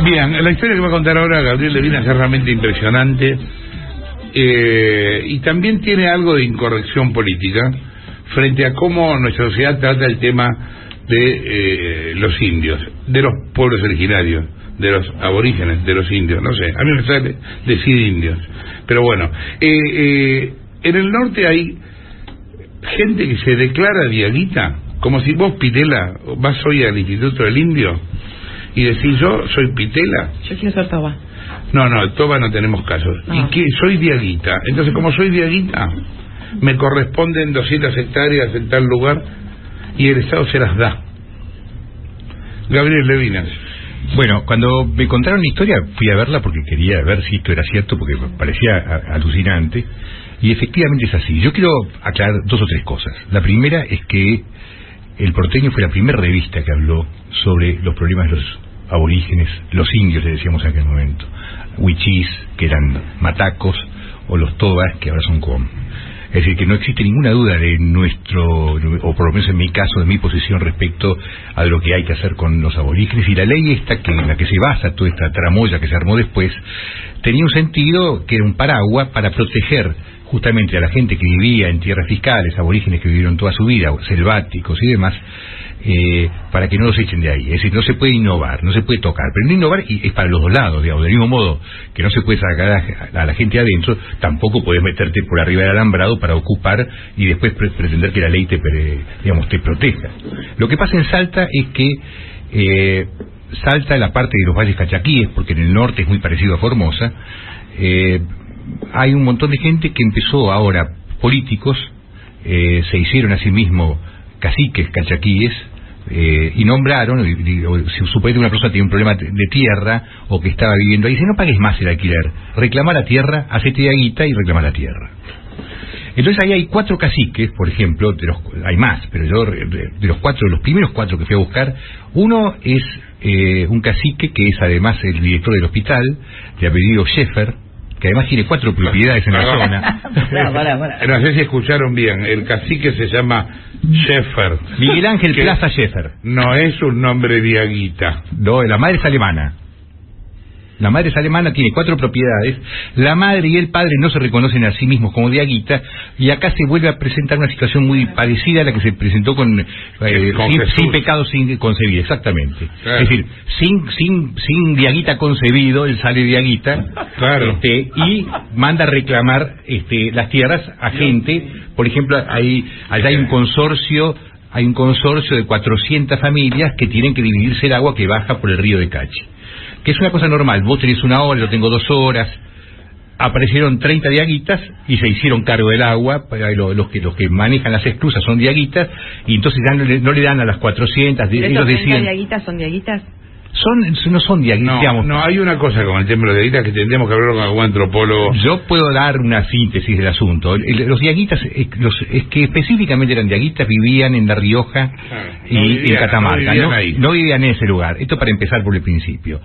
Bien, la historia que va a contar ahora Gabriel Levinas es realmente impresionante, y también tiene algo de incorrección política frente a cómo nuestra sociedad trata el tema de los indios, de los pueblos originarios, de los aborígenes, de los indios, no sé, a mí me sale decir indios, pero bueno, en el norte hay gente que se declara diaguita, como si vos, Pitela, vas hoy al Instituto del Indio y decís, yo soy Pitela. Yo quiero ser Toba. No, Toba no tenemos casos. ¿Y qué? Soy diaguita. Entonces, como soy diaguita, me corresponden 200 hectáreas en tal lugar y el Estado se las da. Gabriel Levinas. Bueno, cuando me contaron la historia fui a verla porque quería ver si esto era cierto, porque me parecía alucinante, y efectivamente es así. Yo quiero aclarar 2 o 3 cosas. La primera es que El Porteño fue la primera revista que habló sobre los problemas de los aborígenes, los indios, le decíamos en aquel momento, huichís, que eran matacos, o los tobas, que ahora son com. Es decir, que no existe ninguna duda de nuestro, o por lo menos en mi caso, de mi posición respecto a lo que hay que hacer con los aborígenes, y la ley esta, en la que se basa toda esta tramoya que se armó después, tenía un sentido que era un paraguas para proteger justamente a la gente que vivía en tierras fiscales, aborígenes que vivieron toda su vida, selváticos y demás, para que no los echen de ahí. Es decir, no se puede innovar, no se puede tocar, pero no innovar y es para los dos lados, digamos. Del mismo modo que no se puede sacar a la gente adentro, tampoco puedes meterte por arriba del alambrado para ocupar y después pretender que la ley te proteja. Lo que pasa en Salta es que Salta, la parte de los valles cachaquíes, porque en el norte es muy parecido a Formosa, hay un montón de gente que empezó ahora, políticos, se hicieron a sí mismos caciques cachaquíes, y nombraron, si suponete una persona tiene un problema de tierra o que estaba viviendo ahí, dice, no pagues más el alquiler, reclama la tierra, hacete guita y reclama la tierra. Entonces ahí hay 4 caciques, por ejemplo, hay más, pero yo de los primeros 4 que fui a buscar, uno es un cacique que es además el director del hospital, de apellido Schaeffer, que además tiene 4 propiedades en la zona. No sé si escucharon bien, el cacique se llama Schaeffer. Miguel Ángel Plaza Schaeffer. No es un nombre diaguita. No, la madre es alemana. La madre es alemana, tiene 4 propiedades. La madre y el padre no se reconocen a sí mismos como diaguita, y acá se vuelve a presentar una situación muy parecida a la que se presentó con sin pecado sin concebido, exactamente. Claro. Es decir, sin diaguita concebido, él sale diaguita, claro. Y manda a reclamar las tierras a gente. Por ejemplo, allá hay un consorcio de 400 familias que tienen que dividirse el agua que baja por el río de Cachi, que es una cosa normal. Vos tenés 1 hora, yo tengo 2 horas. Aparecieron 30 diaguitas y se hicieron cargo del agua. Los que manejan las esclusas son diaguitas, y entonces no le dan a las 400. ¿Pero ellos deciden... diaguitas son diaguitas? No son diaguitas, digamos. No, hay una cosa con el tema de los diaguitas que tendremos que hablar con algún antropólogo. Yo puedo dar una síntesis del asunto. Los diaguitas, es que específicamente eran diaguitas, vivían en La Rioja y en Catamarca. No vivían en ese lugar. Esto para empezar por el principio.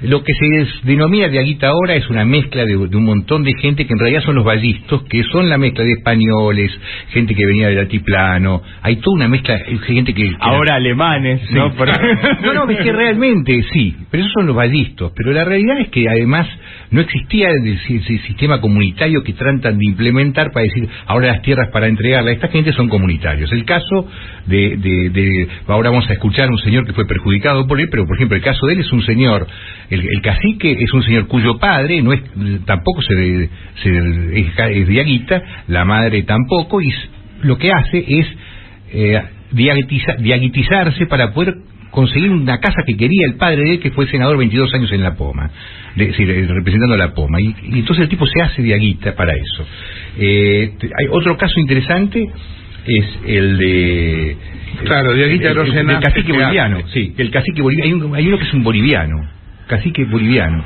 Lo que se denomina diaguita ahora es una mezcla de un montón de gente que en realidad son los vallistos, que son la mezcla de españoles, gente que venía del altiplano. Hay toda una mezcla de gente que ahora alemanes, sí. ¿No? No, es que realmente sí, pero esos son los vallistos. Pero la realidad es que además no existía el sistema comunitario que tratan de implementar para decir, ahora las tierras para entregarle a esta gente son comunitarios. El caso ahora vamos a escuchar a un señor que fue perjudicado por él, pero por ejemplo el caso de él es un señor, el cacique es un señor cuyo padre tampoco es diaguita, la madre tampoco, y lo que hace es diaguitizarse para poder conseguir una casa que quería el padre de él, que fue senador 22 años en La Poma, representando a La Poma, y entonces el tipo se hace diaguita para eso. Hay otro caso interesante, es el de... Claro, diaguita el cacique boliviano, sí, el cacique boliviano. Hay uno que es un boliviano, cacique boliviano.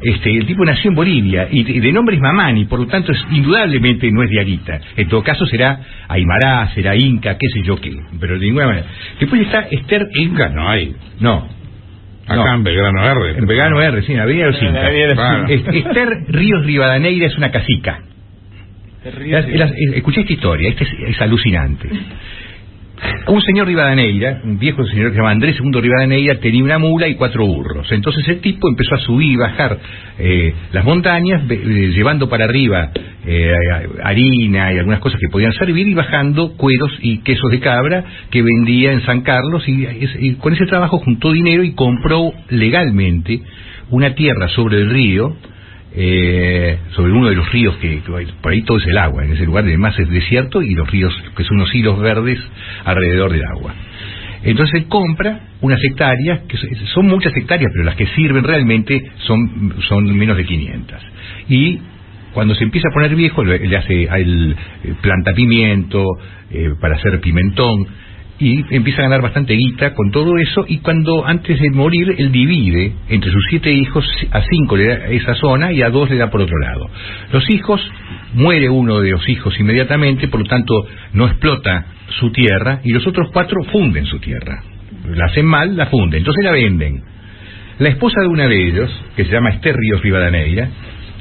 El tipo nació en Bolivia y de nombre es Mamani, por lo tanto indudablemente no es diaguita. En todo caso será Aymará, será Inca, qué sé yo qué, pero de ninguna manera. Después está Esther. Inca no hay. No. Acá en Belgrano R. En Belgrano R, sí, en la Avenida de los Incas. Esther Ríos Rivadaneira es una cacica. Escuché esta historia, es alucinante. Un señor Rivadeneira, un viejo señor que se llama Andrés II Rivadeneira, tenía una mula y 4 burros. Entonces el tipo empezó a subir y bajar las montañas, llevando para arriba harina y algunas cosas que podían servir, y bajando cueros y quesos de cabra que vendía en San Carlos, y con ese trabajo juntó dinero y compró legalmente una tierra sobre el río, sobre uno de los ríos que por ahí todo es el agua, en ese lugar además es desierto, y los ríos que son unos hilos verdes alrededor del agua. Entonces él compra unas hectáreas, que son muchas hectáreas, pero las que sirven realmente son menos de 500, y cuando se empieza a poner viejo le hace el plantapimiento para hacer pimentón, y empieza a ganar bastante guita con todo eso, y cuando antes de morir él divide entre sus 7 hijos, a 5 le da esa zona y a 2 le da por otro lado. Los hijos, muere uno de los hijos inmediatamente, por lo tanto no explota su tierra, y los otros 4 funden su tierra, la hacen mal, la funden, entonces la venden. La esposa de una de ellos, que se llama Esther Ríos Rivadeneira,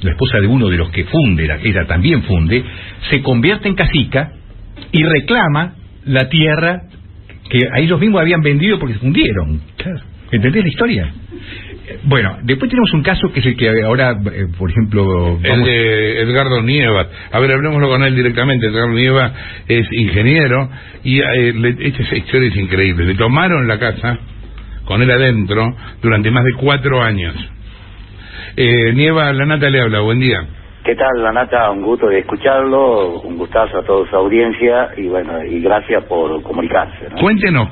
la esposa de uno de los que funde, ella también funde, se convierte en cacica y reclama la tierra que a ellos mismos habían vendido porque se fundieron. Claro. ¿Entendés la historia? Bueno, después tenemos un caso que es el que ahora, por ejemplo... El de Edgardo Nieva. A ver, hablemoslo con él directamente. Edgardo Nieva es ingeniero y esta historia es increíble. Le tomaron la casa con él adentro durante más de 4 años. Nieva, la Nata le habla. Buen día. ¿Qué tal, la Nata? Un gusto de escucharlo, un gustazo a toda su audiencia, y bueno, y gracias por comunicarse, ¿no? Cuéntenos,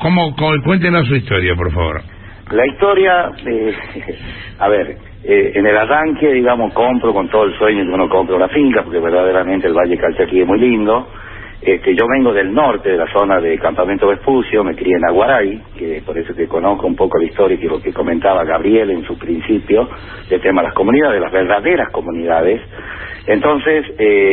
cuéntenos su historia, por favor. La historia, a ver, en el arranque, digamos, compro con todo el sueño que uno compra una finca, porque verdaderamente el Valle Calchaquí es muy lindo. Yo vengo del norte, de la zona de Campamento Vespucio, me crié en Aguaray, que por eso que conozco un poco la historia y lo que comentaba Gabriel en su principio, del tema de las comunidades, las verdaderas comunidades. Entonces,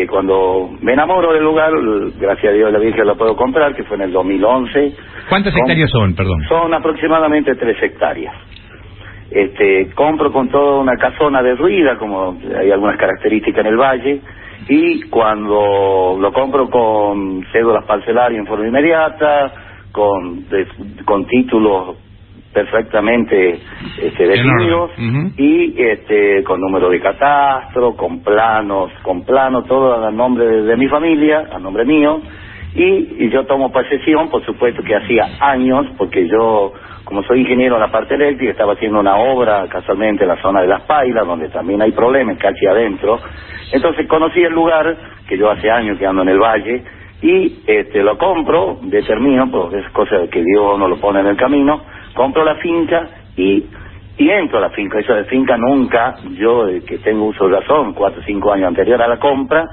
cuando me enamoro del lugar, gracias a Dios la Virgen lo puedo comprar, que fue en el 2011. ¿Cuántas hectáreas son, perdón? Son aproximadamente 3 hectáreas. Compro con toda una casona derruida, como hay algunas características en el valle, y cuando lo compro con cédulas parcelarias en forma inmediata, con títulos perfectamente definidos, y con número de catastro, con planos, todo a nombre de mi familia, a nombre mío, y yo tomo posesión, por supuesto que hacía años, porque yo, como soy ingeniero en la parte eléctrica, estaba haciendo una obra casualmente en la zona de Las Pailas, donde también hay problemas, casi adentro. Entonces conocí el lugar, que yo hace años que ando en el valle, y lo compro, determino, porque es cosa que Dios no lo pone en el camino, compro la finca y entro a la finca. Esa de finca nunca, yo que tengo uso de razón, 4 o 5 años anterior a la compra,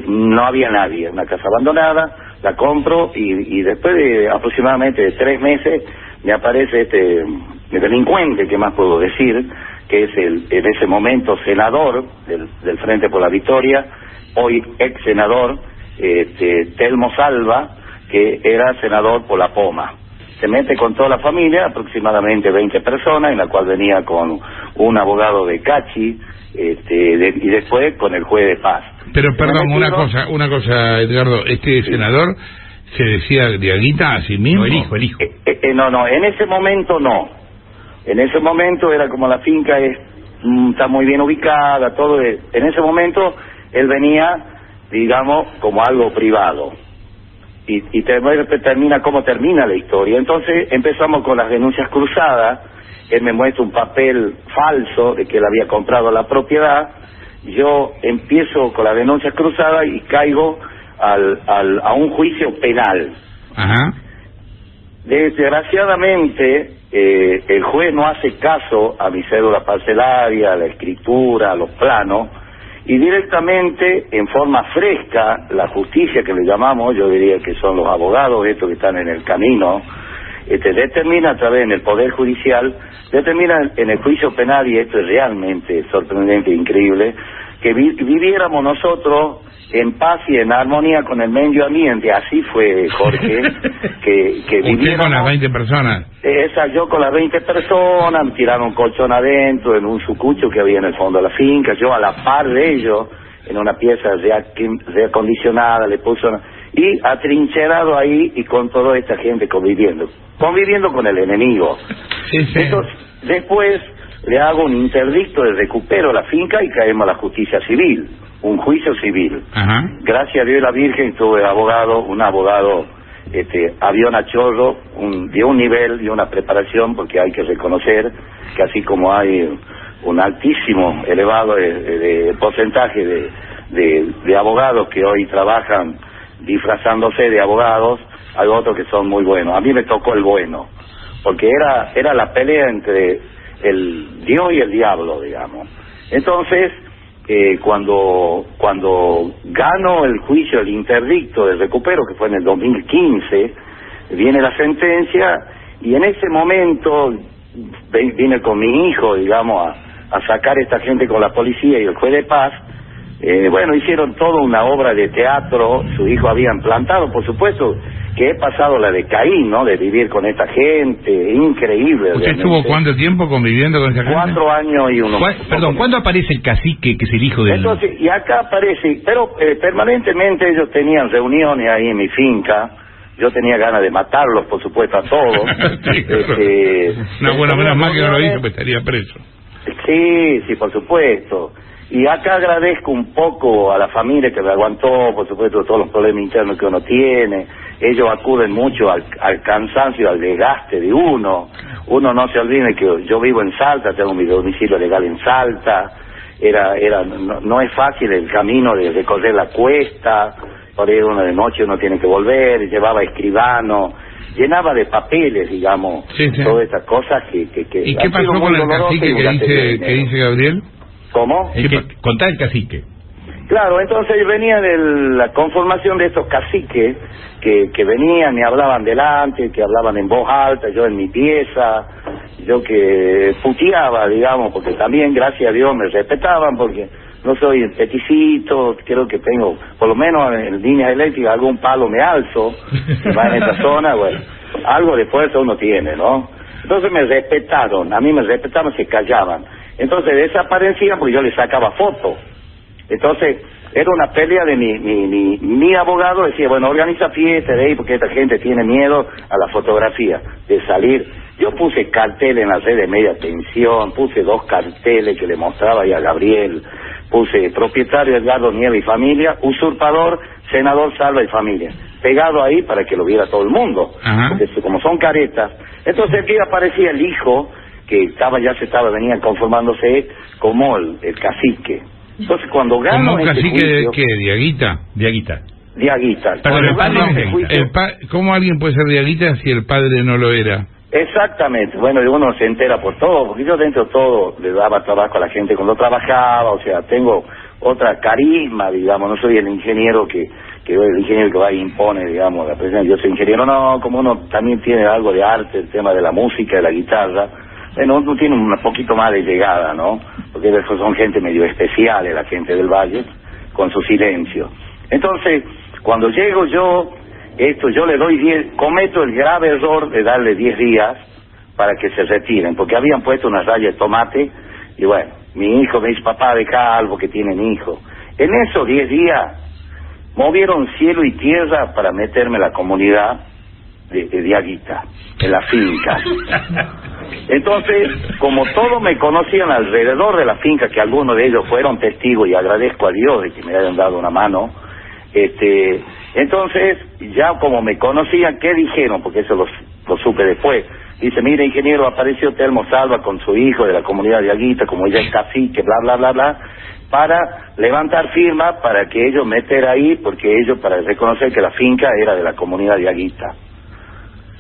no había nadie, una casa abandonada, la compro y después de aproximadamente 3 meses me aparece el delincuente, ¿qué más puedo decir? Que es en ese momento senador del Frente por la Victoria, hoy ex senador, Telmo Salva, que era senador por la Poma. Se mete con toda la familia, aproximadamente 20 personas, en la cual venía con un abogado de Cachi, y después con el juez de paz. Pero perdón, una cosa, Edgardo, este senador se decía Diaguita a sí mismo. No, el hijo. No, en ese momento no. En ese momento era como la finca está muy bien ubicada, todo. En ese momento él venía, digamos, como algo privado. Y termina como termina la historia. Entonces empezamos con las denuncias cruzadas. Él me muestra un papel falso de que él había comprado la propiedad. Yo empiezo con las denuncias cruzadas y caigo a un juicio penal. Ajá. Desgraciadamente, el juez no hace caso a mi cédula parcelaria, a la escritura, a los planos, y directamente, en forma fresca, la justicia que le llamamos, yo diría que son los abogados estos que están en el camino, determina a través en el Poder Judicial, determina en el juicio penal, y esto es realmente sorprendente e increíble, que viviéramos nosotros en paz y en armonía con el medio ambiente. Así fue, Jorge, que ¿Usted con las 20 personas? Yo con las 20 personas, me tiraron un colchón adentro en un sucucho que había en el fondo de la finca, yo a la par de ellos, en una pieza reacondicionada, le puso y atrincherado ahí y con toda esta gente conviviendo con el enemigo. Sí. Entonces, después le hago un interdicto de recupero a la finca y caemos a la justicia civil, un juicio civil. Ajá. Gracias a Dios y la Virgen tuve un abogado avión a chorro, de un nivel y una preparación, porque hay que reconocer que así como hay un altísimo, elevado de porcentaje de abogados que hoy trabajan disfrazándose de abogados, hay otros que son muy buenos. A mí me tocó el bueno, porque era la pelea entre el Dios y el diablo, digamos. Entonces, cuando gano el juicio, el interdicto de recupero, que fue en el 2015, viene la sentencia, y en ese momento vine con mi hijo, digamos, a sacar a esta gente con la policía y el juez de paz. Bueno, hicieron toda una obra de teatro, su hijo había implantado, por supuesto, que he pasado la de Caín, ¿no?, de vivir con esta gente, increíble. ¿Usted estuvo cuánto tiempo conviviendo con esa gente? 4 años y uno. Perdón, ¿cuándo aparece el cacique, que es el hijo del...? Entonces, y acá aparece, pero permanentemente ellos tenían reuniones ahí en mi finca. Yo tenía ganas de matarlos, por supuesto, a todos. Sí, no, bueno, menos mal que no lo hizo, pues estaría preso. Sí, por supuesto. Y acá agradezco un poco a la familia que me aguantó, por supuesto, todos los problemas internos que uno tiene. Ellos acuden mucho al cansancio, al desgaste de uno. Uno no se olvide que yo vivo en Salta, tengo mi domicilio legal en Salta. No es fácil el camino de recorrer la cuesta. Por ahí uno de noche uno tiene que volver, llevaba escribano, llenaba de papeles, digamos, todas estas cosas que ¿Y qué pasó con el cacique que dice Gabriel? ¿Cómo? Contá el cacique. Claro, entonces venía de la conformación de estos caciques que venían y hablaban delante, que hablaban en voz alta, yo en mi pieza, yo que puteaba, digamos, porque también, gracias a Dios, me respetaban, porque no soy peticito, creo que tengo, por lo menos en líneas eléctricas, algún palo me alzo, que va en esta zona, bueno, algo de fuerza uno tiene, ¿no? Entonces me respetaron, a mí me respetaban, se callaban. Entonces desaparecían porque yo les sacaba fotos. Entonces era una pelea de mi abogado, decía, bueno, organiza fiesta de ahí porque esta gente tiene miedo a la fotografía, de salir. Yo puse carteles en la red de media tensión, puse 2 carteles que le mostraba ahí a Gabriel, puse propietario Edgardo Nieve y familia, usurpador, senador Salva y familia, pegado ahí para que lo viera todo el mundo. Ajá. Porque como son caretas. Entonces aquí aparecía el hijo, que venía conformándose como el cacique. Entonces cuando gano ¿Como un cacique juicio, de qué? ¿Diaguita? Diaguita. ¿Cómo alguien puede ser diaguita si el padre no lo era? Exactamente. Bueno, uno se entera por todo, porque yo dentro de todo le daba trabajo a la gente cuando trabajaba, o sea, tengo otra carisma, digamos, no soy el ingeniero que el ingeniero que va y impone, digamos, la presencia. Yo soy ingeniero, no, como uno también tiene algo de arte, el tema de la música, de la guitarra. Bueno, uno tiene un poquito más de llegada, ¿no? Porque después son gente medio especial, la gente del Valle, con su silencio. Entonces, cuando llego yo le doy cometo el grave error de darle 10 días para que se retiren, porque habían puesto una raya de tomate, y bueno, mi hijo me dice, papá, deja algo que tienen hijo. En esos 10 días, movieron cielo y tierra para meterme en la comunidad de Diaguita, en la finca. Entonces, como todos me conocían alrededor de la finca, que algunos de ellos fueron testigos, y agradezco a Dios de que me hayan dado una mano, entonces, ya como me conocían, ¿qué dijeron? Porque eso lo supe después. Dice, mire, ingeniero, apareció Telmo Salva con su hijo de la comunidad de Aguita, como ella es cacique, bla, bla, bla, bla, para levantar firma para que ellos meter ahí, porque ellos, para reconocer que la finca era de la comunidad de Aguita.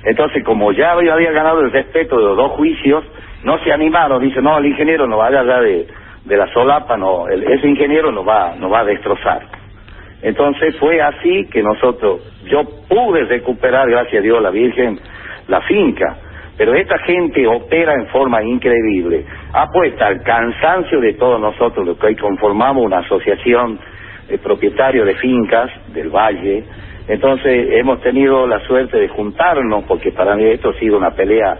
Entonces, como ya había ganado el respeto de los 2 juicios, no se animaron. Dice, no, el ingeniero no va a hablar de la solapa, no, ese ingeniero nos va a destrozar. Entonces fue así que yo pude recuperar, gracias a Dios, la Virgen, la finca. Pero esta gente opera en forma increíble. Apuesta al cansancio de todos nosotros, los que hoy conformamos una asociación de propietarios de fincas del Valle. Entonces hemos tenido la suerte de juntarnos, porque para mí esto ha sido una pelea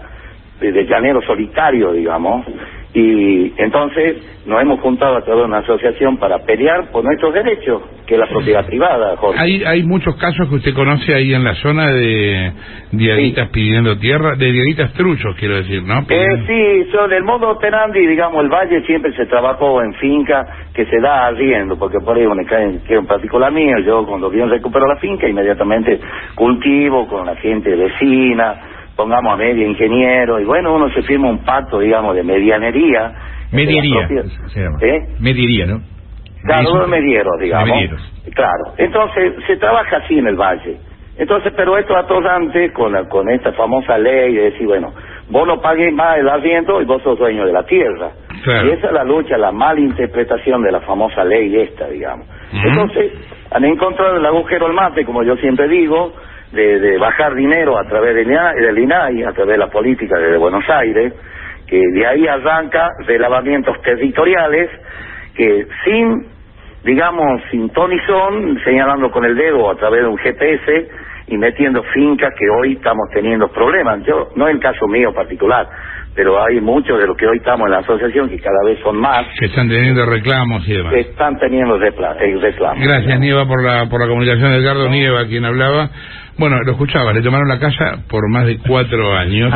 de llanero solitario, digamos, Y entonces nos hemos juntado a través de una asociación para pelear por nuestros derechos, que es la propiedad privada, Jorge. Hay muchos casos que usted conoce ahí en la zona de diaguitas pidiendo tierra, de diaguitas truchos, quiero decir, ¿no? Sí, son el modo operandi, digamos, el valle siempre se trabajó en finca que se da arriendo, porque por ahí que es un particular mío, yo cuando bien recupero la finca, inmediatamente cultivo con la gente vecina, pongamos a medio ingeniero, y bueno, uno se firma un pacto, digamos, de medianería. Mediería, se llama. Mediería, ¿no? Claro, de medieros, digamos. De medieros. Claro, entonces se trabaja así en el valle. Entonces, pero esto atorrante con esta famosa ley de decir, bueno, vos no pagues más el arriendo y vos sos dueño de la tierra. Claro. Y esa es la lucha, la mala interpretación de la famosa ley esta, digamos. Entonces, han encontrado el agujero al mate, como yo siempre digo, de bajar dinero a través del INAI, a través de la política de Buenos Aires, que de ahí arranca relevamientos territoriales que sin ton y son, señalando con el dedo a través de un GPS y metiendo fincas que hoy estamos teniendo problemas. Yo, no es el caso mío particular, pero hay muchos de los que hoy estamos en la asociación que cada vez son más. Que están teniendo reclamos y demás. Que están teniendo reclamos. Gracias, Nieva, por la comunicación. Edgardo Nieva, quien hablaba. Bueno, lo escuchaba, le tomaron la casa por más de 4 años,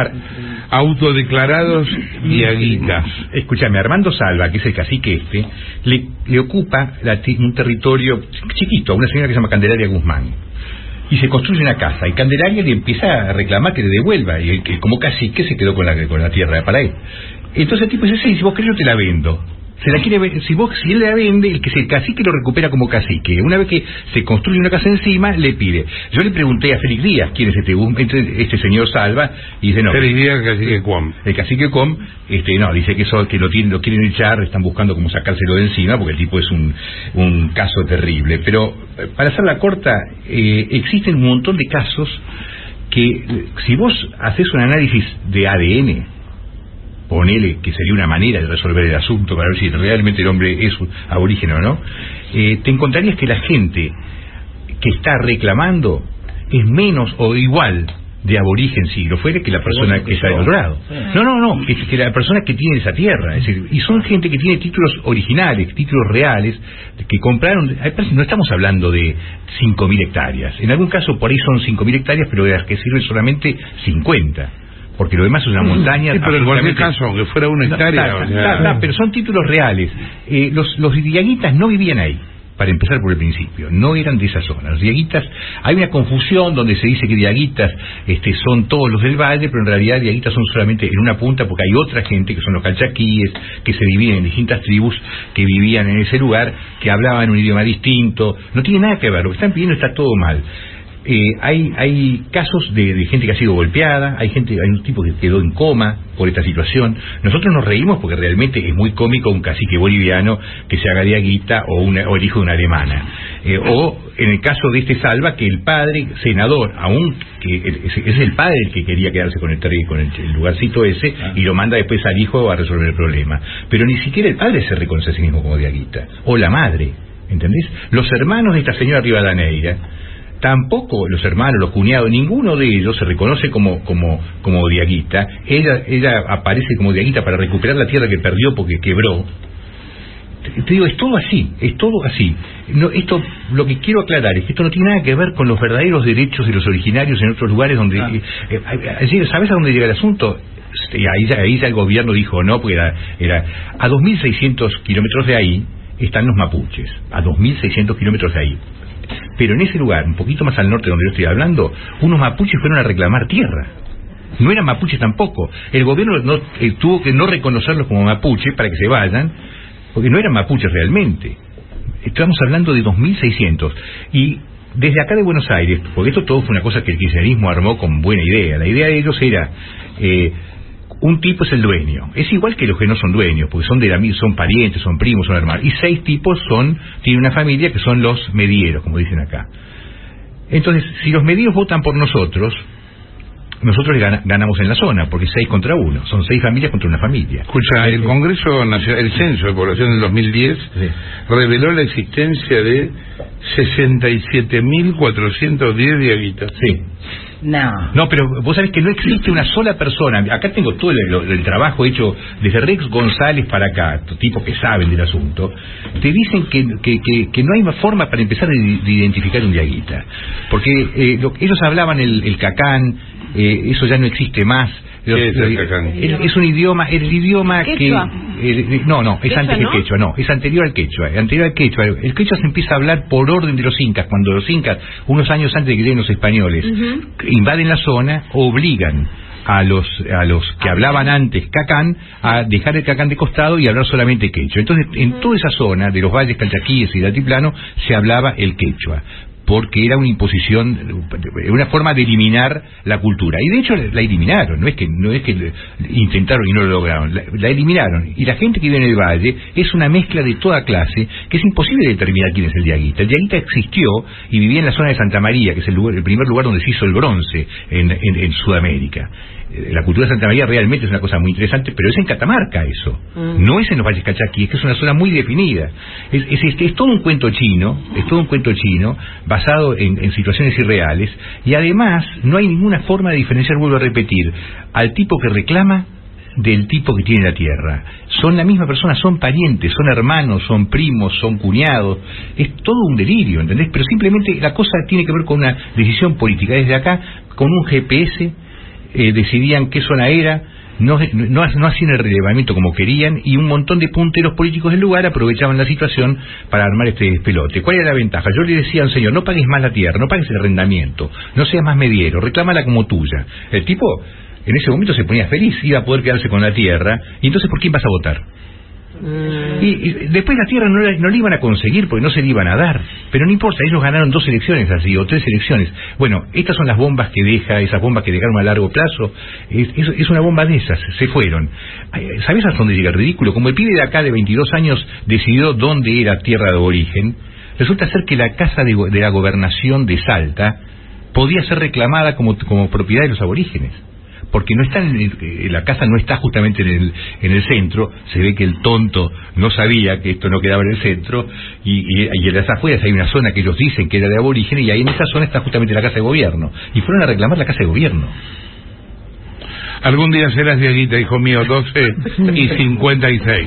autodeclarados diaguitas. Escúchame, Armando Salva, que es el cacique le ocupa un territorio chiquito a una señora que se llama Candelaria Guzmán. Y se construye una casa, y Candelaria le empieza a reclamar que le devuelva, y que como cacique se quedó con la tierra para él. Entonces el tipo dice, sí, si vos querés yo te la vendo. Se la quiere, si él la vende, el cacique lo recupera como cacique. Una vez que se construye una casa encima, le pide. Yo le pregunté a Félix Díaz quién es este señor Salva, y dice no. Félix Díaz, el cacique Com. El cacique Com, no, dice que lo quieren echar, están buscando cómo sacárselo de encima, porque el tipo es un caso terrible. Pero, para hacerla corta, existen un montón de casos que, si vos haces un análisis de ADN, ponele que sería una manera de resolver el asunto para ver si realmente el hombre es aborigen o no, te encontrarías que la gente que está reclamando es menos o igual de aborigen, si lo fuera, que la persona que está del otro lado. No, que la persona que tiene esa tierra, es decir, y son gente que tiene títulos originales, títulos reales, que compraron. No estamos hablando de 5.000 hectáreas, en algún caso por ahí son 5.000 hectáreas, pero de las que sirven solamente 50. Porque lo demás es una montaña. Sí, pero en cualquier caso, aunque fuera una hectárea. Pero son títulos reales. Los diaguitas no vivían ahí, para empezar por el principio. No eran de esa zona. Los diaguitas, hay una confusión donde se dice que diaguitas son todos los del valle, pero en realidad diaguitas son solamente en una punta, porque hay otra gente, que son los calchaquíes, que se dividen en distintas tribus, que vivían en ese lugar, que hablaban un idioma distinto. No tiene nada que ver. Lo que están pidiendo está todo mal. Hay casos de gente que ha sido golpeada, hay un tipo que quedó en coma por esta situación. Nosotros nos reímos porque realmente es muy cómico un cacique boliviano que se haga diaguita o el hijo de una alemana. O en el caso de este Salva, que el padre, senador, aún que es el padre el que quería quedarse con el lugarcito ese, y lo manda después al hijo a resolver el problema. Pero ni siquiera el padre se reconoce a sí mismo como diaguita, o la madre, ¿entendés? Los hermanos de esta señora Rivadeneira, tampoco los hermanos, los cuñados, ninguno de ellos se reconoce como diaguita. Ella aparece como diaguita para recuperar la tierra que perdió porque quebró. Te digo, es todo así. No, esto, lo que quiero aclarar es que esto no tiene nada que ver con los verdaderos derechos de los originarios en otros lugares donde... ¿Sabes a dónde llega el asunto? Ahí ya el gobierno dijo no, porque era a 2.600 kilómetros de ahí están los mapuches, a 2.600 kilómetros de ahí. Pero en ese lugar, un poquito más al norte donde yo estoy hablando, unos mapuches fueron a reclamar tierra. No eran mapuches tampoco. El gobierno tuvo que no reconocerlos como mapuches para que se vayan, porque no eran mapuches realmente. Estamos hablando de 2.600. Y desde acá de Buenos Aires, porque esto todo fue una cosa que el kirchnerismo armó con buena idea. La idea de ellos era... un tipo es el dueño, es igual que los que no son dueños, porque son parientes, son primos, son hermanos, y 6 tipos tienen una familia que son los medieros, como dicen acá. Entonces, si los medieros votan por nosotros ganamos en la zona, porque 6 contra 1, son 6 familias contra una familia. Escucha, el Congreso Nacional, el Censo de Población del 2010 reveló la existencia de 67.410 diaguitas. Sí. No, pero vos sabés que no existe una sola persona. Acá tengo todo el trabajo hecho desde Rex González para acá, tipos que saben del asunto. Te dicen que no hay más forma para empezar de identificar un diaguita. Porque ellos hablaban el cacán, eso ya no existe más. Es un idioma, el idioma ¿Quechua? que... No, es antes del quechua, no, es anterior al quechua. El quechua se empieza a hablar por orden de los incas. Cuando los incas, unos años antes de que lleguen los españoles, invaden la zona, obligan a los que hablaban antes cacán a dejar el cacán de costado y hablar solamente quechua. Entonces, en toda esa zona de los valles calchaquíes y de altiplano se hablaba el quechua, porque era una imposición, una forma de eliminar la cultura. Y de hecho la eliminaron, no es que intentaron y no lo lograron, la eliminaron. Y la gente que vive en el valle es una mezcla de toda clase, que es imposible determinar quién es el diaguita. El diaguita existió y vivía en la zona de Santa María, que es el primer lugar donde se hizo el bronce en Sudamérica. La cultura de Santa María realmente es una cosa muy interesante, pero es en Catamarca eso, no es en los valles calchaquíes, que es una zona muy definida. Es todo un cuento chino, basado en situaciones irreales, y además no hay ninguna forma de diferenciar, vuelvo a repetir, al tipo que reclama del tipo que tiene la tierra. Son la misma persona, son parientes, son hermanos, son primos, son cuñados. Es todo un delirio, ¿entendés? Pero simplemente la cosa tiene que ver con una decisión política. Desde acá, con un GPS, decidían qué zona era, no hacían el relevamiento como querían, y un montón de punteros políticos del lugar aprovechaban la situación para armar este despelote. ¿Cuál era la ventaja? Yo le decía al señor, no pagues más la tierra, no pagues el arrendamiento, no seas más mediero, reclámala como tuya. El tipo en ese momento se ponía feliz, iba a poder quedarse con la tierra, y entonces ¿por quién vas a votar? Y después la tierra no le iban a conseguir porque no se le iban a dar, pero no importa, ellos ganaron 2 elecciones así, o 3 elecciones. Bueno, estas son las bombas que deja, esas bombas que dejaron a largo plazo. Es una bomba de esas, se fueron. ¿Sabés hasta dónde llega el ridículo? Como el pibe de acá de 22 años decidió dónde era tierra de aborigen, resulta ser que la casa de la gobernación de Salta podía ser reclamada como propiedad de los aborígenes, porque no está la casa no está justamente en el centro. Se ve que el tonto no sabía que esto no quedaba en el centro, y en las afueras hay una zona que ellos dicen que era de aborígenes, y ahí en esa zona está justamente la casa de gobierno, y fueron a reclamar la casa de gobierno. Algún día serás diaguita, hijo mío, 12:56.